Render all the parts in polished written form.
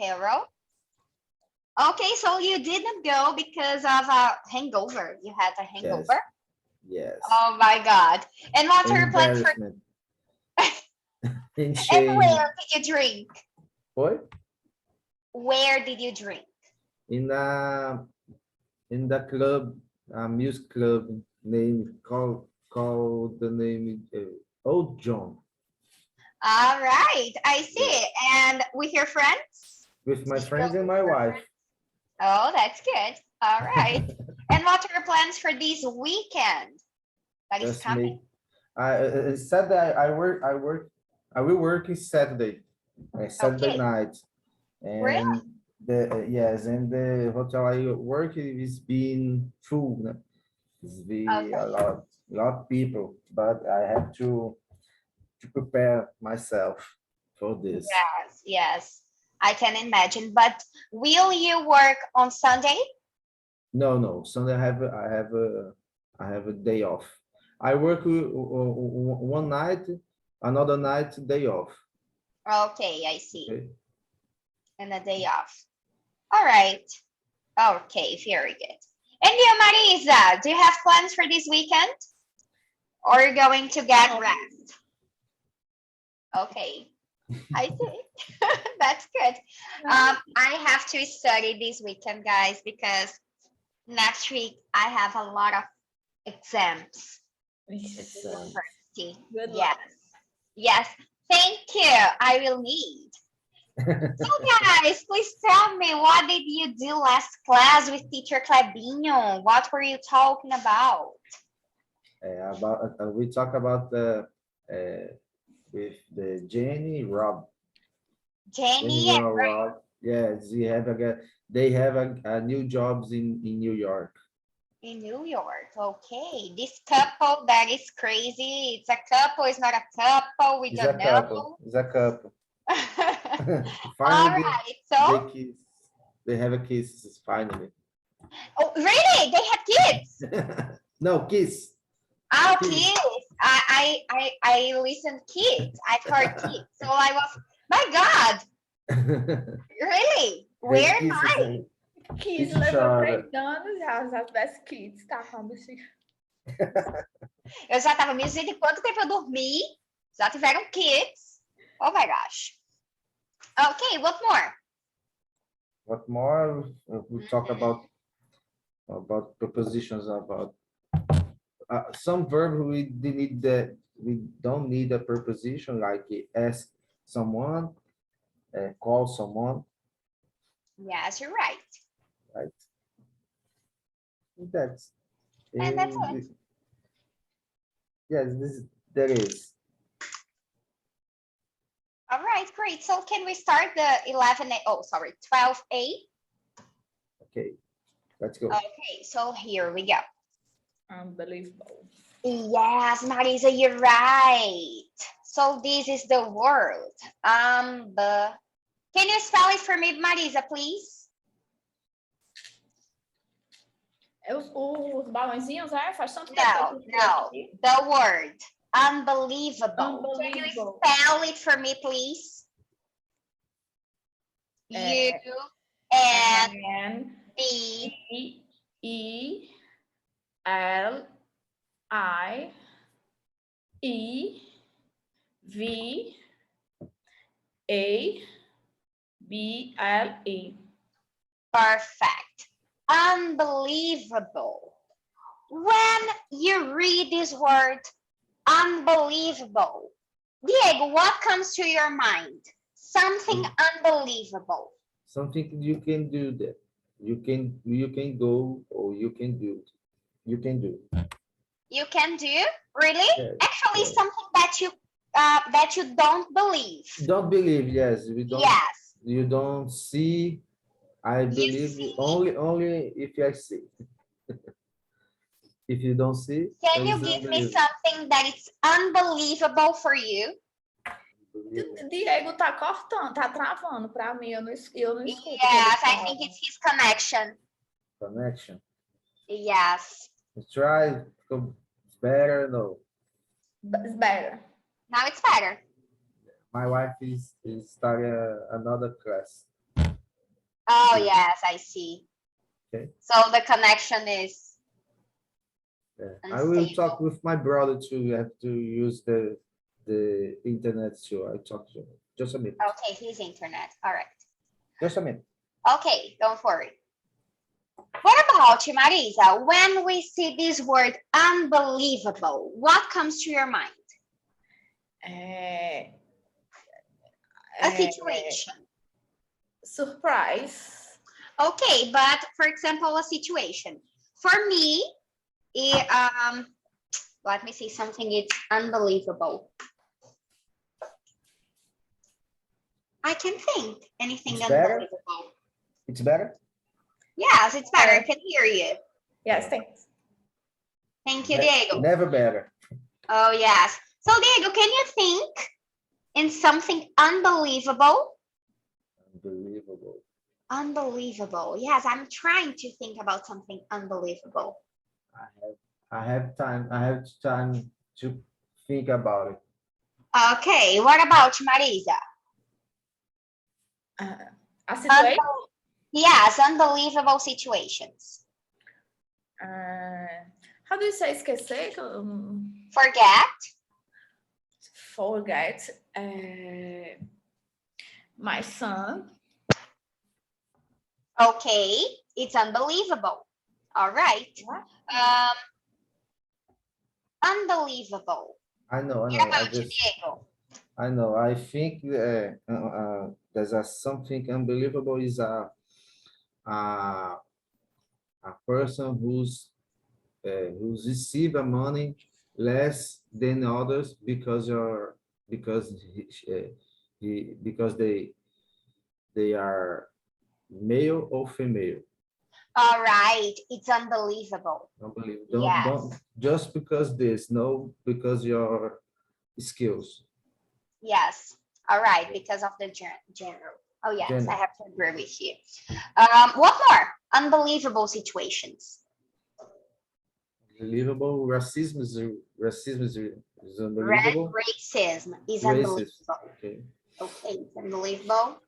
Carol. Okay, so you didn't go because of a hangover. You had a hangover? Yes. Oh my God. And what are your plans for? Embarrassment. And And shame. where did you drink? What? Where did you drink? In the club, music club name called the name Old John. All right, I see. And with your friends? With my Did you friends go and with my your wife. friends? Oh, that's good. All right. And what are your plans for this weekend that is Just coming? make. Saturday I will work in Saturday, Saturday Okay, night, really? and yes, and the hotel I work is being full. Né? It's be Okay. a lot of people, but I have to prepare myself for this. Yes, yes. I can imagine. But will you work on Sunday? No. Sunday I have a day off. I work one night, another night day off. Okay, I see. Okay. And a day off. All right. Okay, very good. And you, Marisa, do you have plans for this weekend? Or are you going to get No. rest? Okay, I see. That's good. I have to study this weekend, guys, because next week I have a lot of exams at university. Good Yes. luck. Yes. Thank you. I will need. So guys, please tell me, what did you do last class with teacher Clebinho? What were you talking about? We talk about with the Jenny Rob. Jenny and Rob. Yes, they have a new jobs in New York. in New York. Okay. This couple that is crazy. It's a couple, it's not a couple. We It's don't a couple. It's a couple. Finally, All right. So, they kiss. They have a kiss finally. oh, really? They have kids? No, kiss. Oh, Kids. kids. I listened kids. I've heard kids. So I was, my God, really? Where am I? Kids Kids levou chora. 3 anos, já tivesse kids, tá com a bexiga. Eu já tava me dizendo quanto tempo eu dormi. Já tiveram kids. Oh my gosh. Okay, what more? What more? We talk about prepositions, about some verb we don't need a preposition, like ask someone, call someone, Yes, you're right. right? And that's it. Yes, there is. All right, great. So can we start the 11A? Oh, sorry, 12A. Okay, let's go. Okay, so here we go. Unbelievable. Yes, Marisa, you're right. So this is the word. Can you spell it for me, Marisa, please? Os balãozinhos, faz tanto No, tempo que eu no, aqui. the word. Unbelievable. Can you Unbelievable. spell it for me, please? É, U-N-B. Unbelievable. Perfect. Unbelievable. When you read this word, unbelievable, Diego, what comes to your mind? Something unbelievable. Something you can do that. You can go, or you can do. You can do. You can do? Really? Yes, Actually, yes. something that you don't believe. Don't believe, yes. We don't. Yes. You don't see. I believe see. only if I see. If you don't see, Can you give me something that is unbelievable for you? Diego tá cortando, tá travando para mim, eu não escuto. Yes, I think it's his connection. Connection. Yes. Let's try. It's better. No. It's better. Now it's better. My wife is starting another class. Oh, yes, I see. Okay. So the connection is I will unstable. talk with my brother to have to use the internet too. I talk to him. Just a minute. Okay, his internet. All right. Just a minute. Okay, don't worry. What about you, Marisa? When we see this word unbelievable, what comes to your mind? É, A situation. surprise. Okay, but for example, a situation. For me, let me see something. It's unbelievable. I can think anything It's better? unbelievable. It's better? Yes, it's better. I can hear you. Yes, thanks. Thank you, Diego. Never better. Oh, yes. So, Diego, can you think in something unbelievable? Unbelievable. Unbelievable. Yes, I'm trying to think about something unbelievable. I have time. I have time to think about it. Okay, what about Marisa? A situation. Yes, unbelievable situations. How do you say esquecer? Forget. Forget. My son. Okay, it's unbelievable. All right. Unbelievable. I know. What about you, Diego? I know. I think there's something unbelievable is a person who's receive a money less than others because because they are male or female. All right, it's unbelievable. Unbelievable. Yes. Don't just because this, no, because your skills. Yes. All right, because of the general. Oh, yes, General. I have to agree with you. What more? Unbelievable situations. Unbelievable. Racism is unbelievable. Racism is Racist. unbelievable. Okay. Okay, it's unbelievable.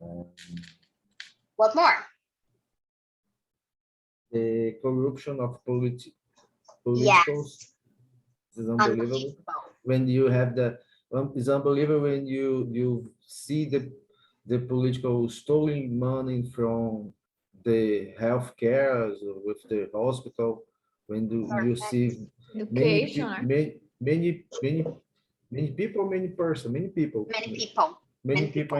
Um, What more? the corruption of politicals Yes. is unbelievable. When you have it's unbelievable when you see the political stealing money from the healthcare with the hospital. When you see many Education. many people, many person, many people Many people.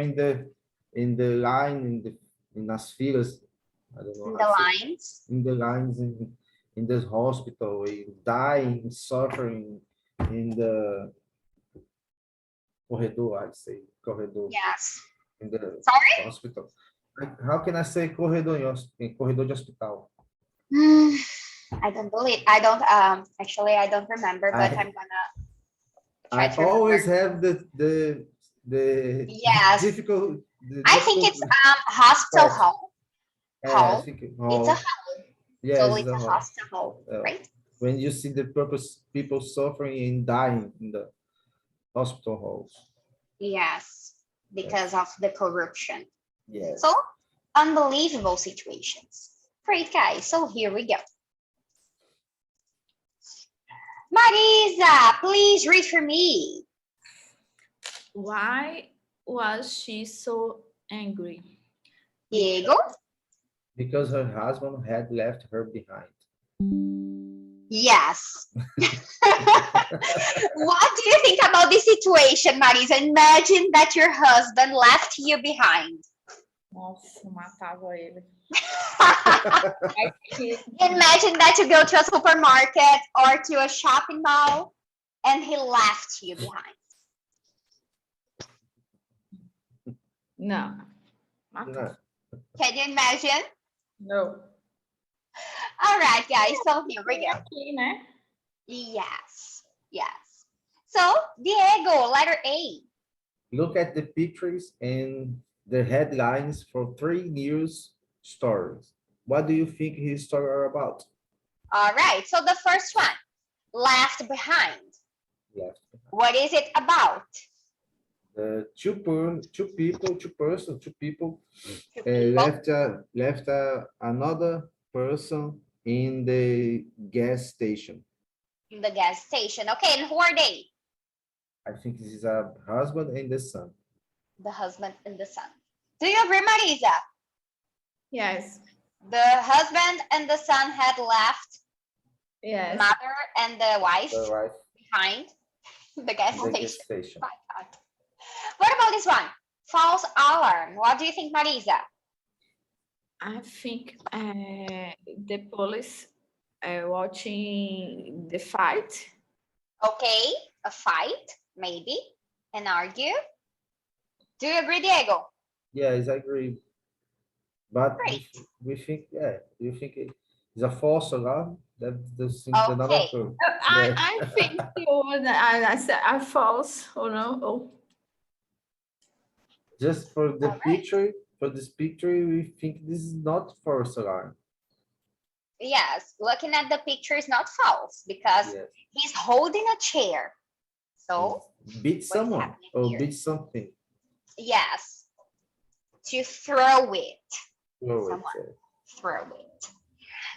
in the line in las filas. I don't know In how the to say. lines. In the lines in this hospital, dying, suffering in the corredor, I say corredor. Yes. In the Sorry? hospital. How can I say corredor in corredor de hospital? I don't believe. I don't. Actually, I don't remember, but I'm gonna try to remember. Always have the Yes. difficult. I think it's hostel hall. I think It's a hall. Yes, So it's a hostel, right? When you see the people suffering and dying in the hospital halls. Yes, because of the corruption. Yes. So unbelievable situations. Great, guys. So here we go. Marisa, please read for me. Why was she so angry? Diego? Because her husband had left her behind. Yes. What do you think about this situation, Marisa? Imagine that your husband left you behind. Nossa, matava ele. Imagine that you go to a supermarket or to a shopping mall and he left you behind. No. No. Can you imagine? No. All right, guys. So here we go. Aqui, né? Yes. Yes. So, Diego, letter A. Look at the pictures and the headlines for 3 news stories. What do you think his story are about? All right. So the first one, left behind. Left. What is it about? Two people Two people left another person in the gas station. in the gas station. Okay, and who are they? I think this is a husband and the son. The husband and the son. Do you agree, Marisa? Yes. The husband and the son had left the Yes. mother and the wife The wife behind the gas in the station. gas station. My God. What about this one? False alarm. What do you think, Marisa? I think the police watching the fight. Okay, a fight, maybe, and argue. Do you agree, Diego? Yes, I agree. But Great. we think, yeah, you think it's a false alarm? That's the thing that not Okay. occur. I think I said I false or no. Oh. Just for the All right. picture, for this picture, we think this is not false alarm. Yes, looking at the picture is not false because Yes. he's holding a chair. So, Beat is someone happening or here? beat something. yes, to throw it. No, Someone. it's, Throw it.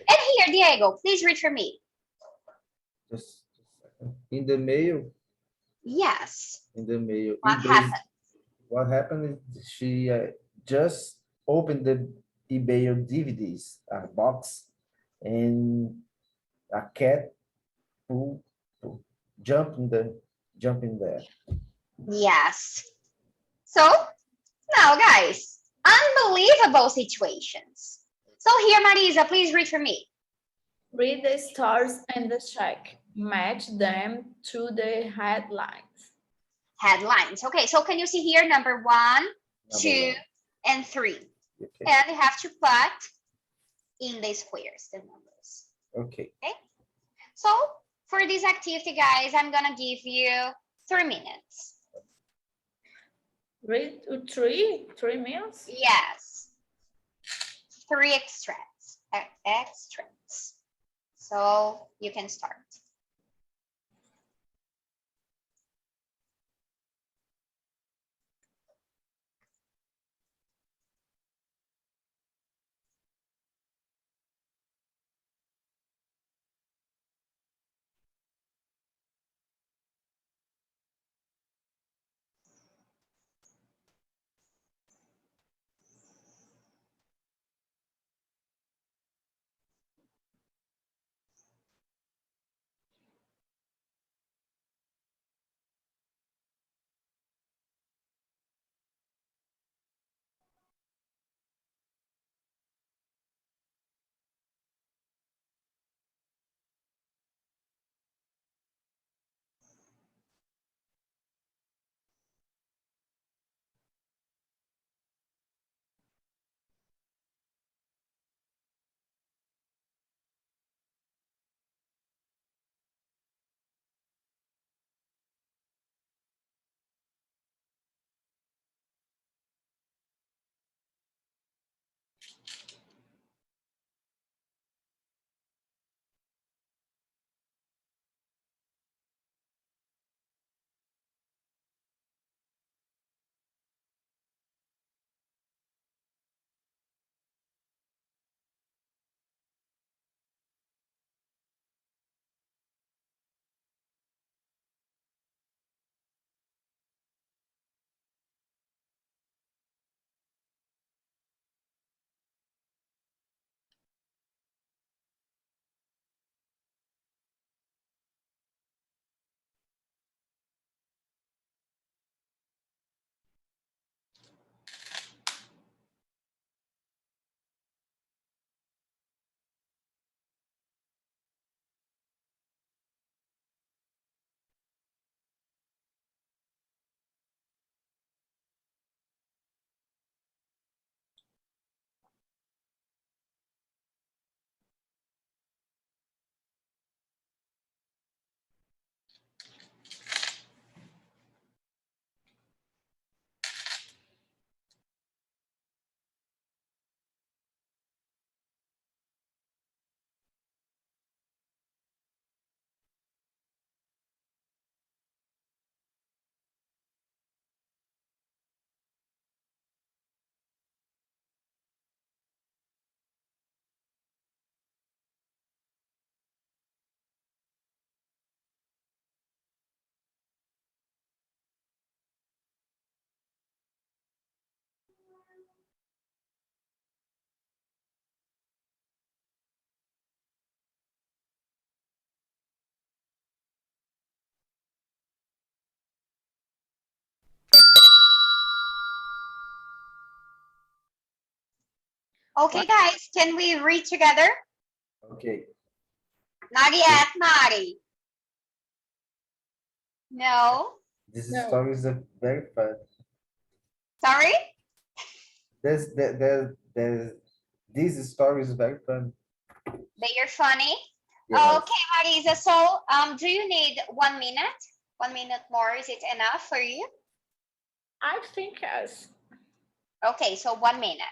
And here, Diego, please read for me. just a second. In the mail, Yes. What eBay, happened? what happened is she just opened the eBay DVDs box, and a cat pull, jump in there. Yes. So, now, guys, unbelievable situations. So here, Marisa, please read for me. Read the stars and the check. Match them to the headlines. Headlines. Okay, so can you see here number 1, 2, and 3? Okay. And you have to put in the squares the numbers. Okay. Okay. So for this activity, guys, I'm gonna give you 3 minutes. Read 3 meals. Yes. 3 extracts. Extracts. So you can start. Okay, guys, can we read together? Okay. Not yet, Mari. No. This No. story is a very fun. Sorry? This story is very fun. They are funny. Yes. Okay, Marisa. So, do you need 1 minute? 1 minute more, is it enough for you? I think yes. Okay, so 1 minute.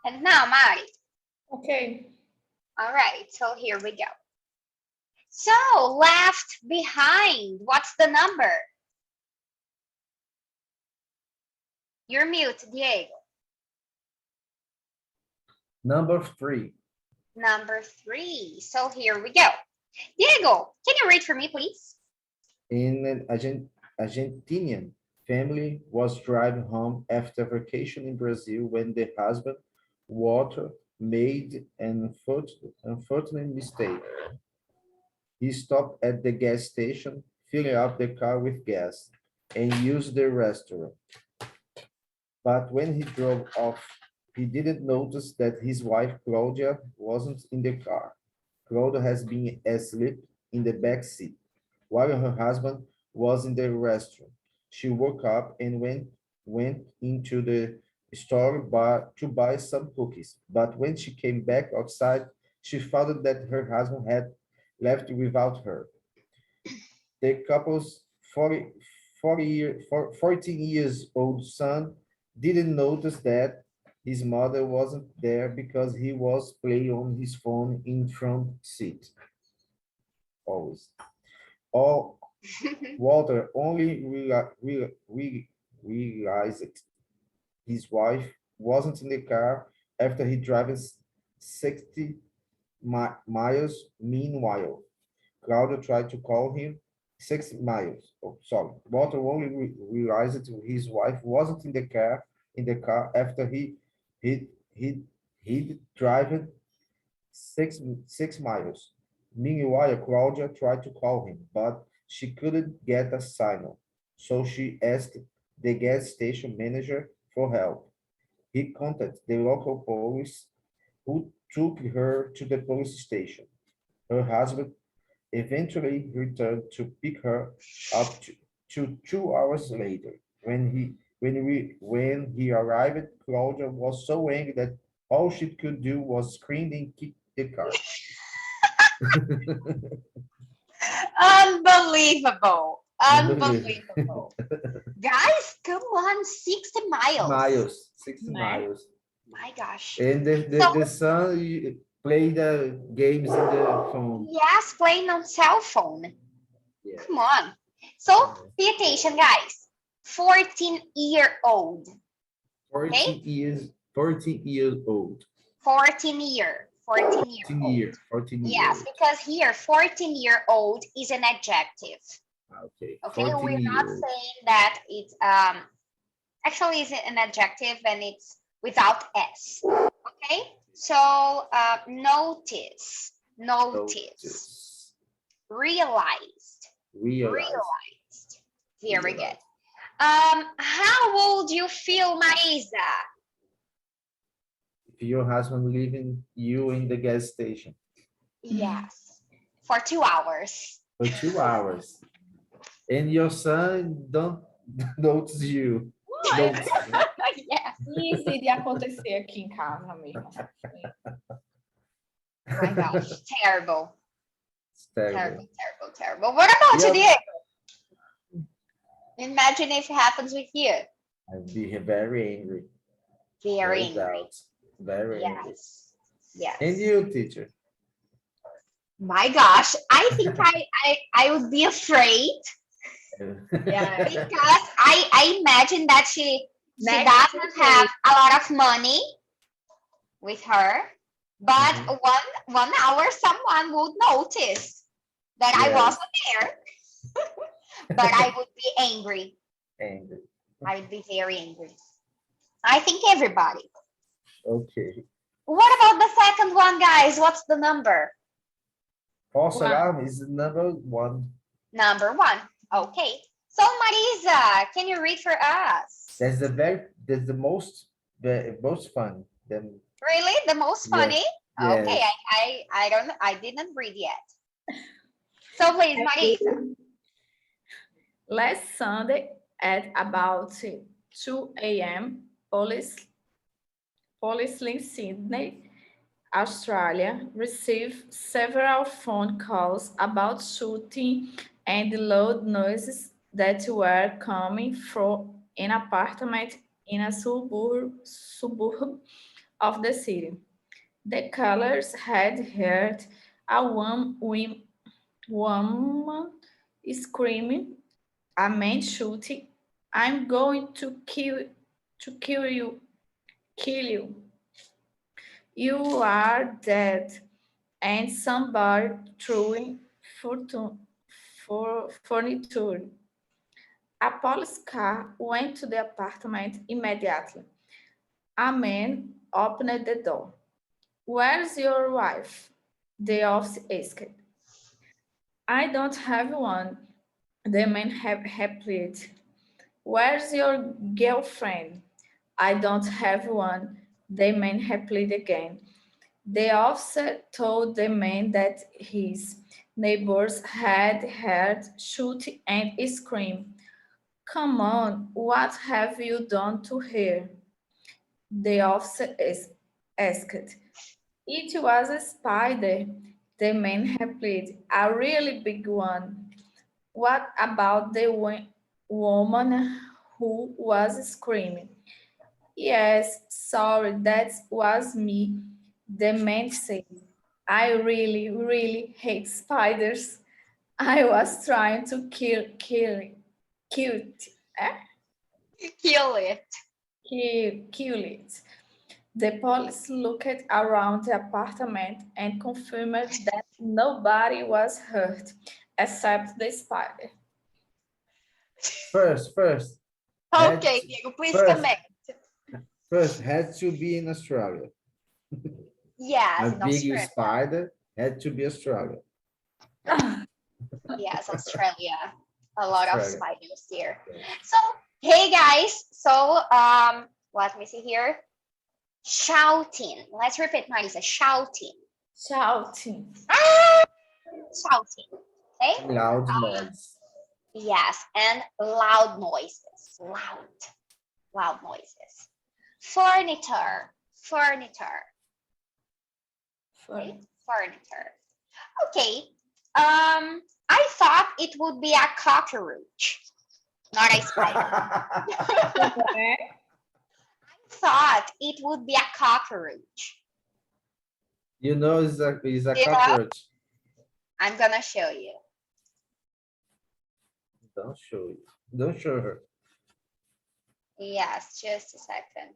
And now, Mari. Okay. All right, so here we go. So, left behind, what's the number? You're mute, Diego. Number 3. Number 3. So here we go. Diego, can you read for me, please? In an Argentinian family was driving home after vacation in Brazil when the husband, Walter, made an unfortunate mistake. He stopped at the gas station, filling up the car with gas, and used the restaurant. But when he drove off, he didn't notice that his wife, Claudia, wasn't in the car. Claudia has been asleep in the back seat, while her husband was in the restaurant. She woke up and went into the store to buy some cookies. But when she came back outside, she found that her husband had left without her. The couple's 14 years old son didn't notice that his mother wasn't there because he was playing on his phone in front seat. Always. All Walter only realized his wife wasn't in the car after he drove 60 miles. Meanwhile, Claudio tried to call him 6 miles. Oh, sorry. Walter only realized his wife wasn't in the car after he'd driven six miles. Meanwhile, Claudia tried to call him, but she couldn't get a signal. So she asked the gas station manager for help. He contacted the local police, who took her to the police station. Her husband eventually returned to pick her up to 2 hours later. When he arrived, Claudia was so angry that all she could do was scream and kick the car. Unbelievable. Unbelievable. Guys, come on, 60 miles. 60 Right. miles. My gosh. And the son played the games in the phone. Yes, playing on cell phone. Yeah. Come on. So pay attention, guys. 14-year-old. 14 years old. 14 year. 14 year 14 old. years. 14 years. Yes, because here 14-year-old is an adjective. Okay. Okay, 14 we're not years. saying that it's actually is an adjective and it's without s. Okay, so notice, Notice. realized, Realize. very good. How old you feel, Marisa? If your husband leaving you in the gas station. Yes, for 2 hours. For 2 hours. And your son don't notice you. Notice. Yeah. Easy de acontecer aqui em casa mesmo. My gosh, terrible. It's terrible. Terrible, terrible, terrible. What about you, Yeah. Diego? Imagine if it happens with you. I'd be very angry. Very No angry. doubt. Very angry. Yes. Yes. And you, teacher? My gosh, I think I would be afraid Yeah. because I imagine that she Next doesn't to have a lot of money with her, but Mhm. one hour someone would notice that I Yes. wasn't there. But I would be angry. Angry. I would be very angry. I think everybody. Okay. What about the second one, guys? What's the number? False One. alarm is number 1. Number 1. Okay. So Marisa, can you read for us? That's the most fun. Then Really? The most funny? Yes. Okay, I didn't read yet. So please, Marisa. Last Sunday at about 2 a.m., police in Sydney, Australia, received several phone calls about shooting and loud noises that were coming from an apartment in a suburb of the city. The callers had heard a woman screaming, a man shooting, "I'm going to kill you, kill you. You are dead," and somebody throwing furniture. A police car went to the apartment immediately. A man opened the door. "Where's your wife?" the officer asked. "I don't have one," the man replied. "Where's your girlfriend?" "I don't have one," the man replied again. The officer told the man that his neighbors had heard shooting and scream. "Come on, what have you done to her?" the officer asked. "It was a spider," the man replied, "a really big one." "What about the woman who was screaming?" "Yes, sorry, that was me," the man said. "I really, really hate spiders. I was trying to kill it. Kill it. Kill it." The police looked around the apartment and confirmed that nobody was hurt except the spider. First, Okay, Diego, please first- comment. first had to be in Australia. Yes, A in big Australia. spider had to be Australia. Yes, Australia. A lot of Australia. spiders here. Yeah. So, hey guys. So, let me see here. Shouting. Let's repeat, Marisa. Shouting. Shouting. Ah! Shouting. Okay. Loud noise. Yes, and loud noises. Loud noises. Furniture. Okay. Furniture. Okay. I thought it would be a cockroach, not a spider. Thought it would be a cockroach. You know, it's a Yeah. cockroach. I'm gonna show you. Don't show you. Don't show her. Yes, just a second.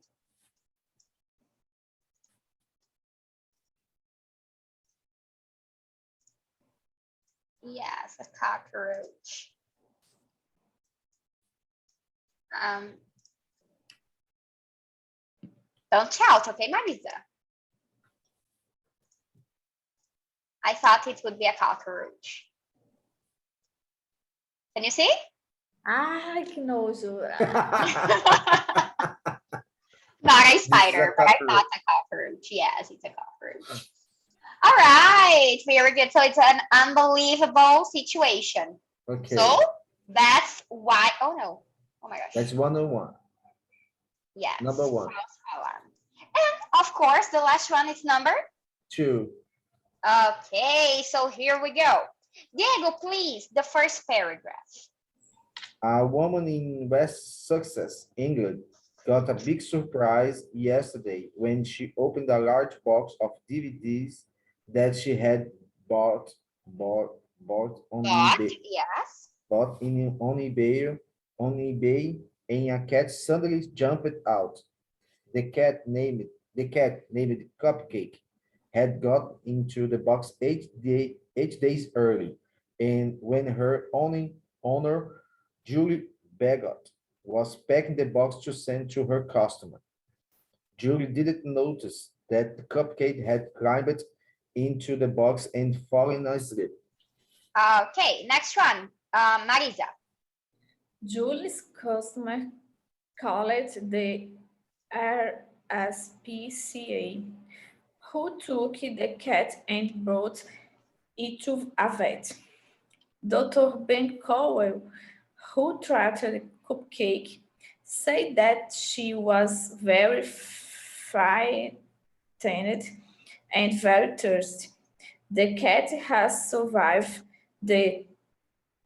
Yes, a cockroach. Don't shout, okay, Marisa? I thought it would be a cockroach. Can you see? Ai, que nojo. Not a spider, but I cockroach. thought a cockroach. Yes, it's a cockroach. All right, very good. So it's an unbelievable situation. Okay. So that's why. Oh no. Oh my gosh. That's 101. Yes. Number 1. False alarm. And of course, the last one is number 2. Okay, so here we go. Diego, please, the first paragraph. A woman in West Sussex, England, got a big surprise yesterday when she opened a large box of DVDs that she had bought on But, eBay, yes. on eBay, and a cat suddenly jumped out. The cat named Cupcake had got into the box 8 days early, and when her owner Julie Bagot was packing the box to send to her customer, Julie didn't notice that the Cupcake had climbed into the box and fallen asleep. Okay, next one. Marisa. Julie's customer called the RSPCA, who took the cat and brought it to a vet. Dr. Ben Cowell, who treated Cupcake, said that she was very frightened and very thirsty. The cat has survived the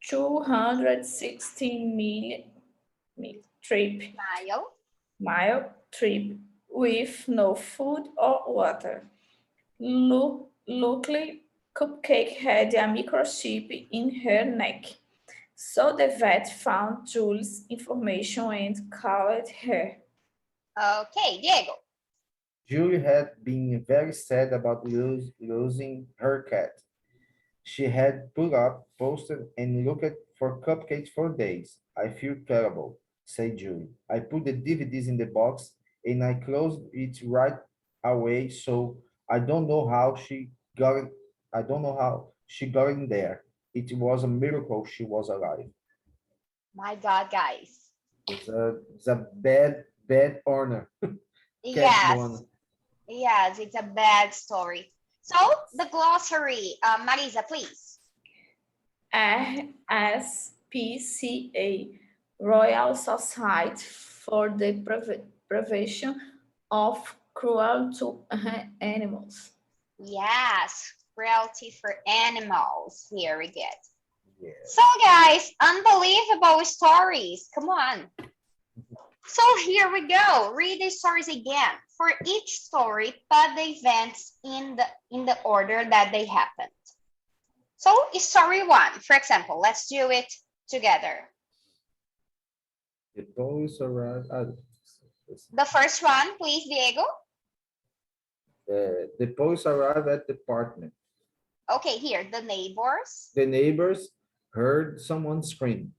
216 mile trip with no food or water. Luckily, Cupcake had a microchip in her neck. So the vet found Julie's information and called her. Okay, Diego. Julie had been very sad about losing her cat. She had put up, posted, and looked for cupcakes for days. I feel terrible, said Julie. I put the DVDs in the box and I closed it right away, so I don't know how she got it. I don't know how she got in there. It was a miracle she was alive. My God, guys. It's a bad honor. Cat Yes, one. yes, it's a bad story. So the glossary, Marisa, please. RSPCA, Royal Society for the Prevention of Cruelty to Animals. Yes, cruelty for animals. Very good. Yeah. So guys, unbelievable stories. Come on. So here we go. Read the stories again. For each story, put the events in the order that they happened. So story 1, for example, let's do it together. The police arrived. The first one, please, Diego. The police arrived at the apartment. Okay, here, the neighbors. The neighbors heard someone scream.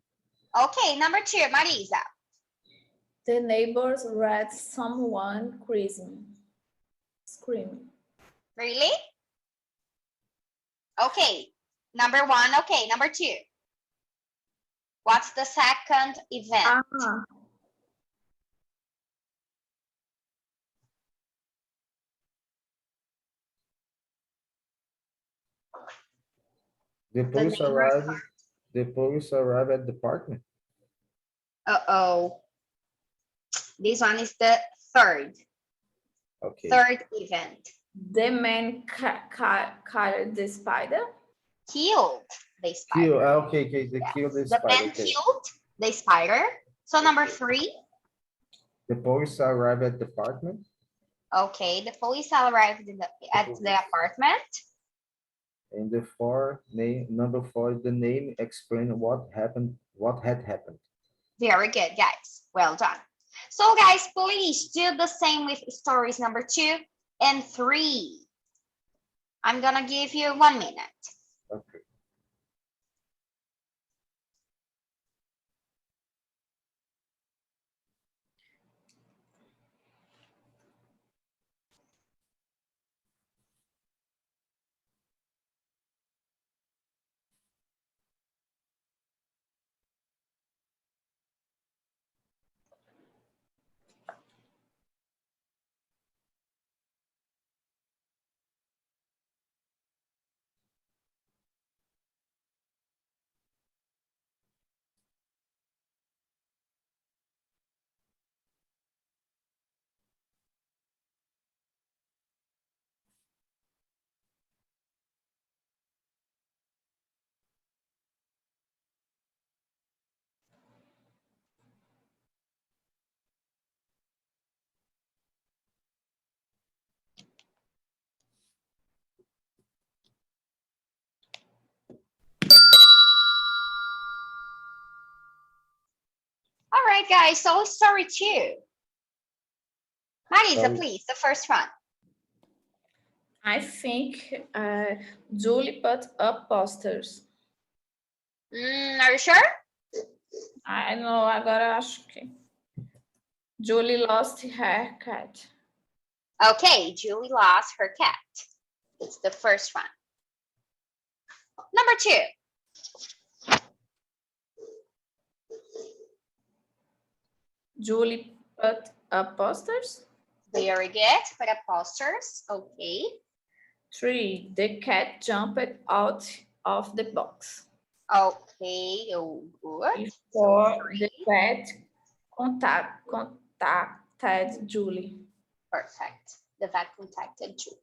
Okay, number 2, Marisa. The neighbors read someone screaming. Really? Okay, number 1. Okay, number 2. What's the second event? The police arrived. The police arrived at the apartment. Uh-oh. This one is the third. Okay. Third event. The man killed the spider. Killed the spider. Okay. They killed the spider. The man killed the spider. So number 3. The police arrived at the apartment. Okay, the police arrived at the apartment. And number 4, the name explained what had happened. Very good, guys. Well done. So guys, please do the same with stories number 2 and 3. I'm gonna give you 1 minute. Okay. right, guys. So story 2. Marisa, Story- please, the first one. I think Julie put up posters. Are you sure? I know, agora acho que Julie lost her cat. Okay, Julie lost her cat. It's the first one. Number 2. Julie put up posters. Very good. Put up posters. Okay. 3. The cat jumped out of the box. Okay. Oh, good. 4. The cat contacted Julie. Perfect. The vet contacted Julie.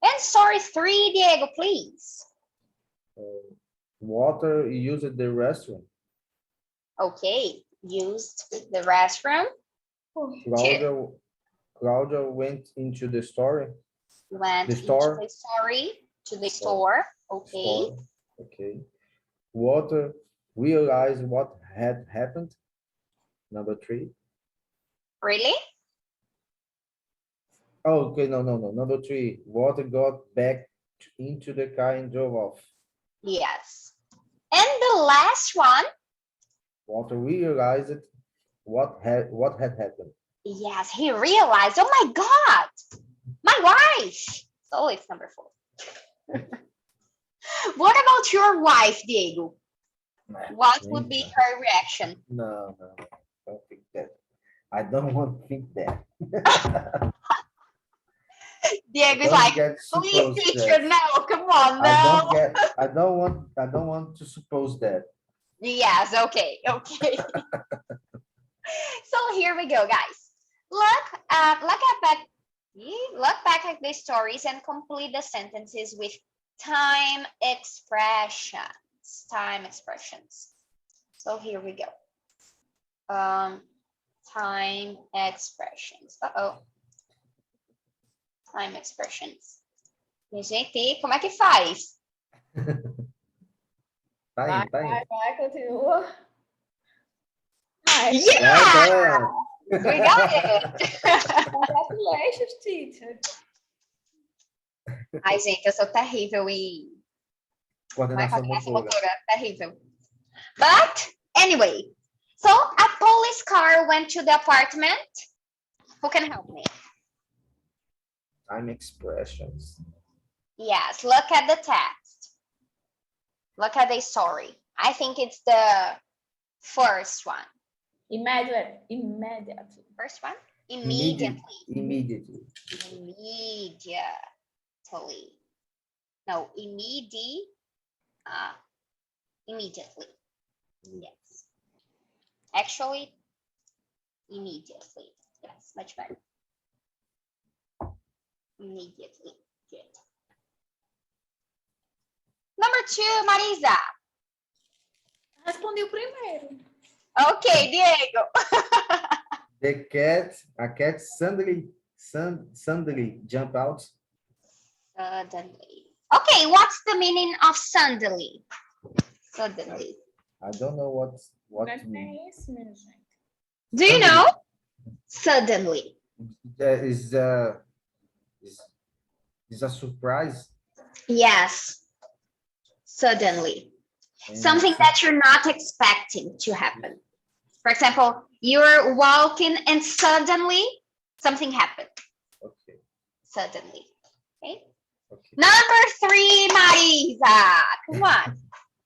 And story 3, Diego, please. Water used the restroom. Okay. Used the restroom. Claudia went into the store. Went The store. into the story to the store. Okay. Store. Okay. Water realized what had happened. Number 3. Really? Oh, okay, no. Number 3. Water got back into the car and drove off. Yes. And the last one. Water realized what had happened. Yes, he realized, oh my God, my wife. So it's number 4. What about your wife, Diego? What would be her reaction? No, don't think that. I don't want to think that. Diego's Don't like, get please, supposed teacher, that. no, come on, no. I don't want to suppose that. Yes, okay. So here we go, guys. Look back at the stories and complete the sentences with time expressions. So here we go. Time expressions. Time expressions. E, gente, como é que faz? Tá aí. Vai, continua. Yeah! We got it! Congratulations, teacher. Ai, gente, eu sou terrível em Coordenação motora. Terrível. But anyway, so a police car went to the apartment. Who can help me? Time expressions. Yes, look at the text. Look at the story. I think it's the first one. Immediately. First one? Immediately. Immediately. No, Immediately. Yes. Actually, immediately. Yes, much better. Immediately. Good. Number 2, Marisa. Respondi o primeiro. Okay, Diego. A cat suddenly jump out. Suddenly. Okay, what's the meaning of suddenly? Suddenly. I don't know what É isso, minha gente. Do you know? Suddenly. Is a surprise. Yes. Suddenly. And Something that you're not expecting to happen. For example, you're walking and suddenly something happened. Okay. Suddenly. Okay. Okay. Number 3, Marisa. Come on.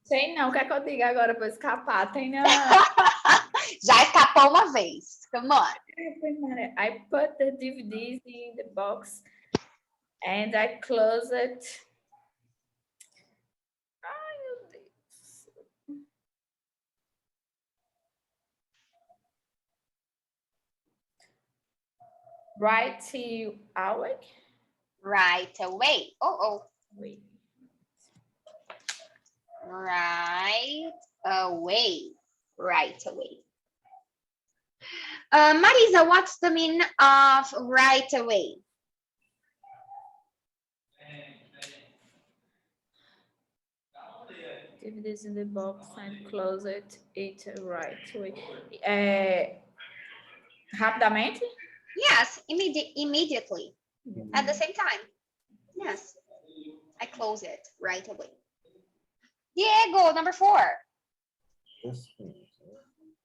Tem não, quer que eu diga agora para escapar? Tem não. Já escapou uma vez. Come on. I put the DVDs in the box and I close it. Ai, meu Deus. Right away. Right away. Wait. Right away. Right away. Marisa, what's the meaning of right away? Give this in the box and close it right away. Rapidamente? Yes, immediately. At the same time. Yes. I close it right away. Diego, number 4. Just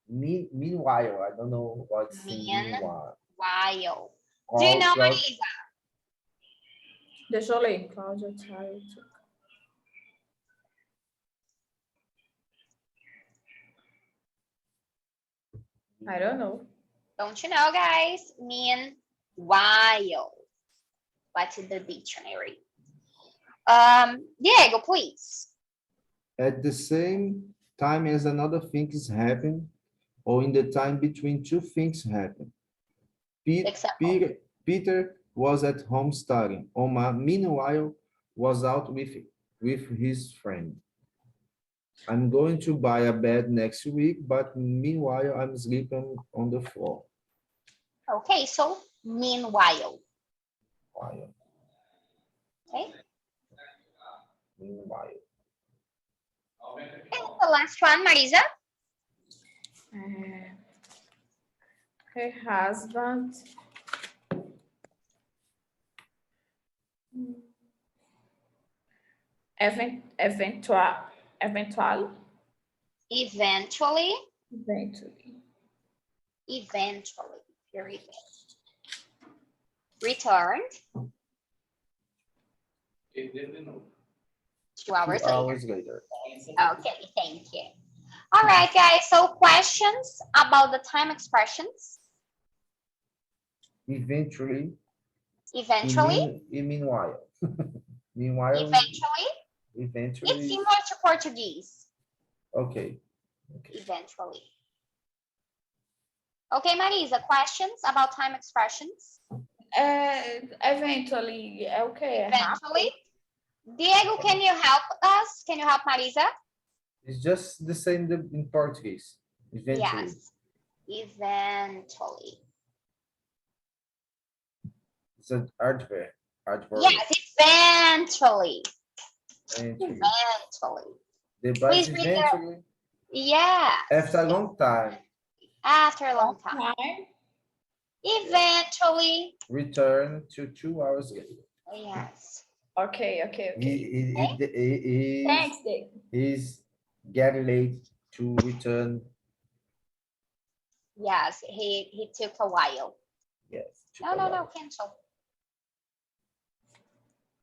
meanwhile, I don't know what's Meanwhile. meanwhile. Do you know Cloud- Marisa? Deixa eu ler. Cláudia, tired. I don't know. Don't you know, guys? Meanwhile. What's in the dictionary? Diego, please. At the same time as another thing is happening, or in the time between two things happen. Example. Peter was at home studying. Omar, meanwhile, was out with his friend. I'm going to buy a bed next week, but meanwhile, I'm sleeping on the floor. Okay, so meanwhile. While. Okay. Meanwhile. And the last one, Marisa. Her husband eventually Very good. Returned 2 hours 2 later. hours later. Okay, thank you. All right, guys. So questions about the time expressions. Eventually. Meanwhile. Meanwhile. Eventually. It's similar to Portuguese. Okay. Eventually. Okay, Marisa, questions about time expressions? Eventually. Okay. Eventually. Diego, can you help us? Can you help Marisa? It's just the same in Portuguese. Eventually. Yes. Eventually. It's an adverb. Yes, eventually. Eventually. The bus Please read eventually. Yeah. After a long time. After a long time. Eventually. Return to 2 hours later. Yes. Okay. Thanks, Dave. He's getting late to return. Yes, he took a while. Yes. No, cancel.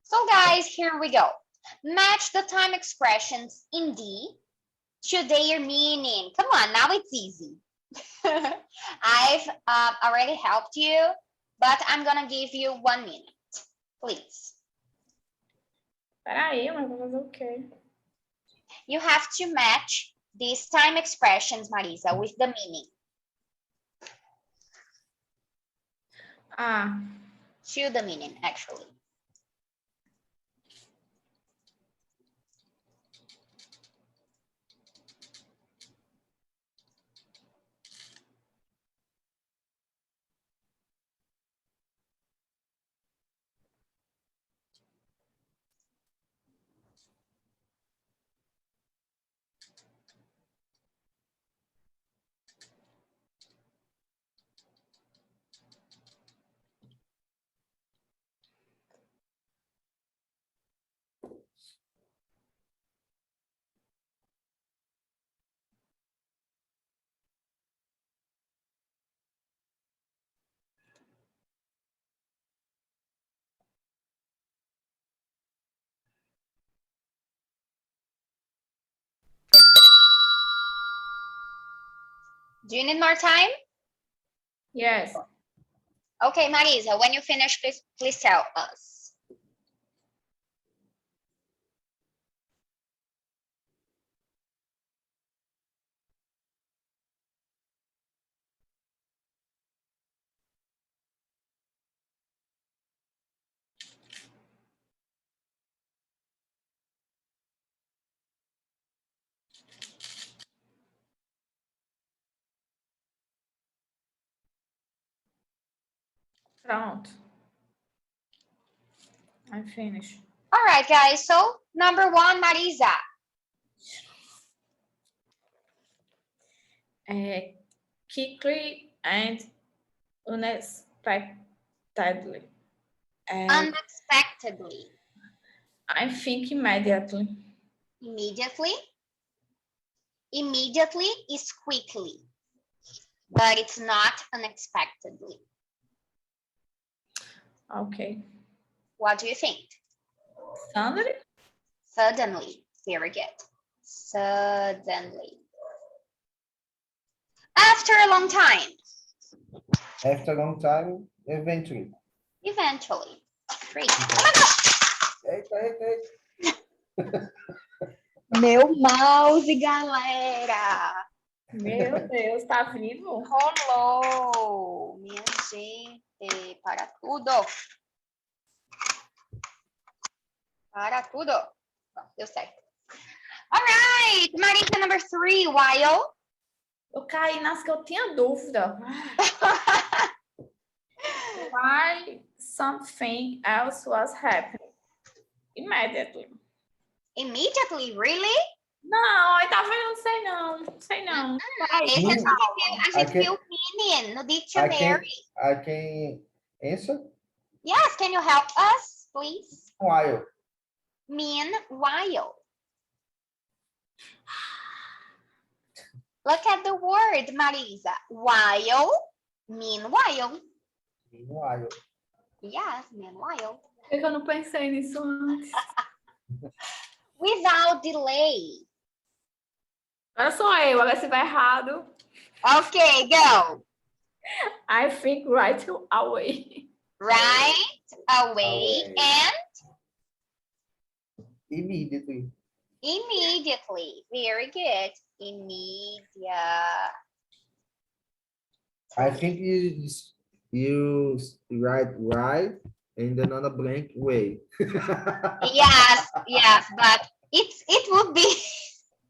So guys, here we go. Match the time expressions in D to their meaning. Come on, now it's easy. I've already helped you, but I'm gonna give you 1 minute, please. Peraí, mas vou fazer o quê? You have to match these time expressions, Marisa, with the meaning. To the meaning, actually. Do you need more time? Yes. Okay, Marisa, when you finish, please tell us. Pronto. I'm finished. All right, guys. So number 1, Marisa. quickly and unexpectedly. Unexpectedly. I think immediately. Immediately. Immediately is quickly, but it's not unexpectedly. Okay. What do you think? Suddenly? Suddenly. Very good. Suddenly. After a long time. After a long time, eventually. Eventually. Great. Eita, eita, eita. Meu mouse, galera. Meu Deus, tá vivo? Rolou. Minha gente. Para tudo. Para tudo. Bom, deu certo. All right. Marisa, number 3. While. Eu caí nas que eu tinha dúvida. Why something else was happening? Immediately. Immediately, really? Não, tá vendo? Não sei não. Não sei não. Esse a gente viu meaning no dictionary. I can answer. Yes, can you help us, please? While. Meanwhile. Look at the word, Marisa. While, meanwhile. Meanwhile. Yes, meanwhile. Por que eu não pensei nisso antes? Without delay. Agora sou eu, agora se vai errado. Okay, go. I think right away. Right away and Immediately. immediately. Very good. Immediate. I think you write right and then on a blank way. Yes, yes, but it would be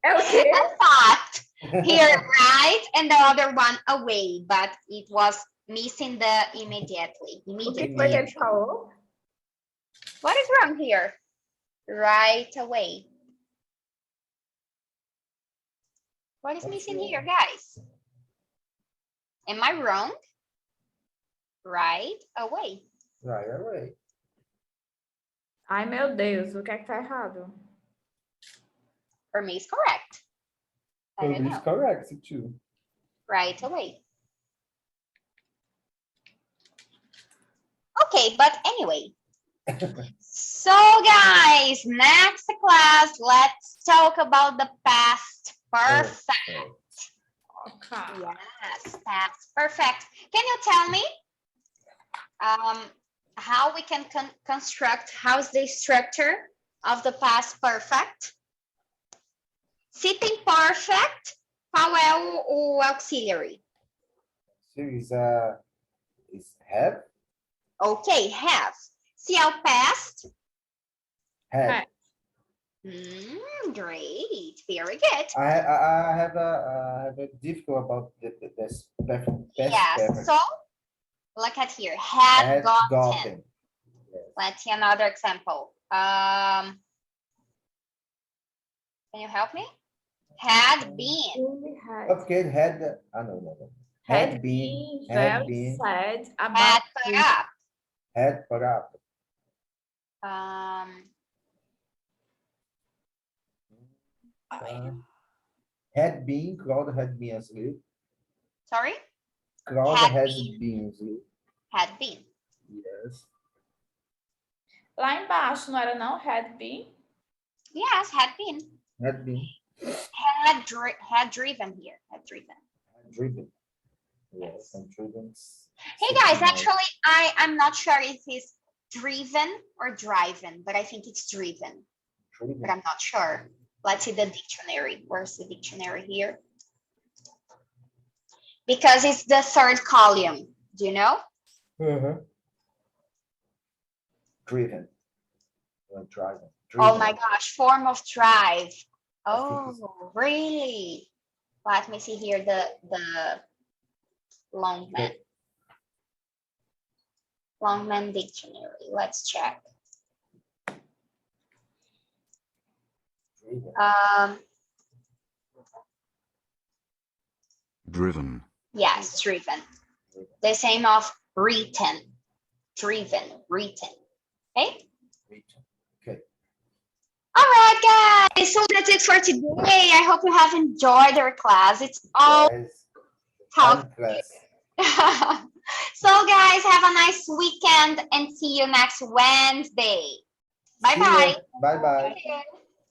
Okay. a thought here, right? And the other one away, but it was missing the immediately. O que foi que ele falou? What is wrong here? Right away. What is missing here, guys? Am I wrong? Right away. Right away. Ai, meu Deus, o que é que tá errado? For me, it's correct. I don't know. Correct too. Right away. Okay, but anyway. So guys, next class, let's talk about the past perfect. Okay. Yes, past perfect. Can you tell me how we can construct, how's the structure of the past perfect? Sitting perfect, qual é o auxiliary? Series is have. Ok, have. Se é o past. Have. Great, very good. I have a difficult about this past. Yes, perfect. so look at here. Had gotten. Yes. Let's see another example. Can you help me? Had been. Okay, had. No. Had been very sad about Had put up. Had put up. Had been, Claude had been asleep. Sorry? Claude Had has been. been asleep. Had been. Yes. Lá embaixo, não era não? Had been? Yes, had been. Had been. Had driven here. Had driven. Driven. Yes, and driven. Hey guys, actually, I'm not sure if it's driven or driven, but I think it's driven. But I'm not sure. Let's see the dictionary. Where's the dictionary here? Because it's the third column. Do you know? Driven. Driving. Oh my gosh, form of drive. Oh, really? Let me see here the Longman. Longman dictionary. Let's check. driven, Yes, driven. The same of written. Driven, written. Okay? Okay. All right, guys. So that's it for today. I hope you have enjoyed our class. It's all Guys, how. fun class. So, guys, have a nice weekend and see you next Wednesday. See ya. Bye-bye. Bye bye. Bye.